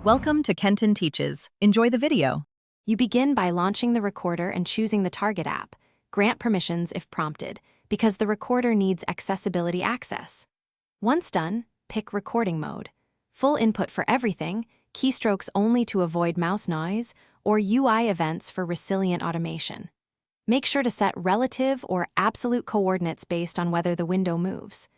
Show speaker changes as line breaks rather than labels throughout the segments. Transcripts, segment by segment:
Welcome to Kenton Teaches. Enjoy the video.
You begin by launching the recorder and choosing the target app. Grant permissions if prompted, because the recorder needs accessibility access. Once done, pick recording mode. Full input for everything, keystrokes only to avoid mouse noise, or UI events for resilient automation. Make sure to set relative or absolute coordinates based on whether the window moves.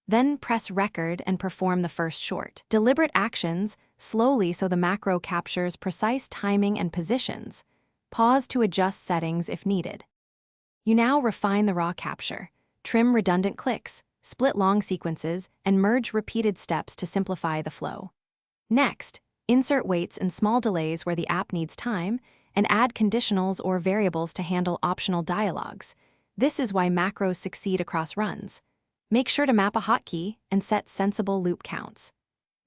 Then press record and perform the first short. Deliberate actions, slowly so the macro captures precise timing and positions. Pause to adjust settings if needed. You now refine the raw capture. Trim redundant clicks, split long sequences, and merge repeated steps to simplify the flow. Next, insert weights and small delays where the app needs time, and add conditionals or variables to handle optional dialogues. This is why macros succeed across runs. Make sure to map a hotkey and set sensible loop counts.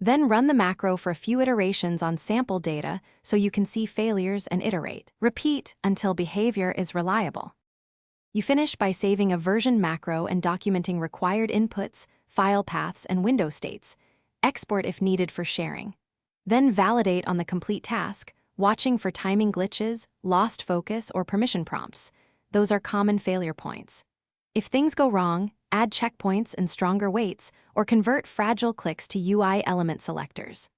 Then run the macro for a few iterations on sample data so you can see failures and iterate. Repeat until behavior is reliable. You finish by saving a version macro and documenting required inputs, file paths, and window states. Export if needed for sharing. Then validate on the complete task, watching for timing glitches, lost focus, or permission prompts. Those are common failure points. If things go wrong, add checkpoints and stronger weights, or convert fragile clicks to UI element selectors.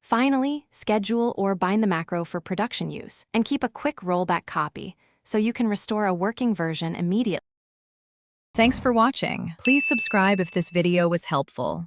Finally, schedule or bind the macro for production use, and keep a quick rollback copy so you can restore a working version immediately.
Thanks for watching. Please subscribe if this video was helpful.